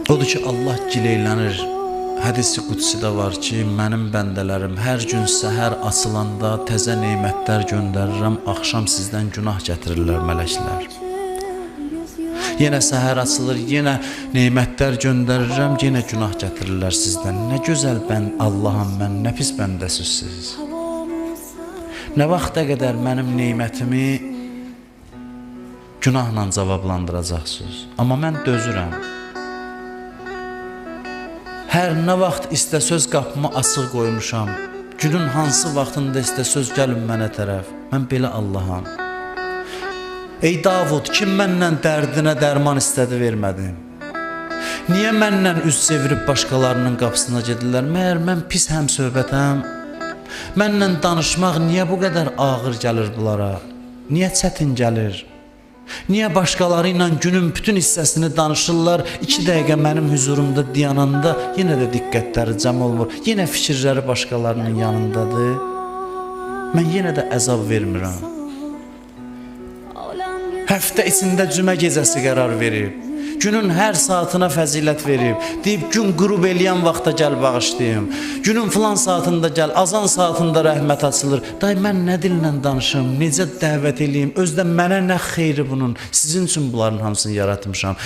Odur ki Allah gileylənir. Hədis-i qudsidə var ki, mənim bəndələrim hər gün səhər açılanda təzə nemətlər göndərirəm, axşam sizdən günah gətirirlər mələklər. Yenə səhər açılır, yenə nemətlər göndərirəm, yenə günah gətirirlər sizdən. Nə gözəl Allahım mən, nə pis bəndəsiz. Nə vaxta qədər mənim nemətimi günahla cavablandıracaqsınız. Amma mən dözürəm. Hər nə vaxt istəsöz qapımı açıq qoymuşam, günün hansı vaxtında istəsöz gəlin mənə tərəf, mən belə Allaham. Ey Davud, kim məndən dərdinə dərman istədi vermədim? Niyə məndən üz çevirib başqalarının qapısına gedirlər? Məyər mən pis həmsöhbətəm? Mənlə danışmaq niyə bu qədər ağır gəlir bunlara? Niyə çətin gəlir? Niyə başqaları ilə günün bütün hissəsini danışırlar, 2 dəqiqə mənim huzurumda dayananda yenə də diqqətləri cəm olmur, yenə fikirləri başqalarının yanındadır? Mən yenə də əzab vermirəm. Həftə içində cümə gecəsi qərar verib, günün hər saatına fəzilət verib, deyib gün qürub eləyən vaxta gəl bağışlayım, günün filan saatında gəl, azan saatında rəhmət açılır. Day mən nə dillə danışım, necə dəvət eləyim, özdə mənə nə xeyri bunun, sizin üçün bunların hamısını yaratmışam.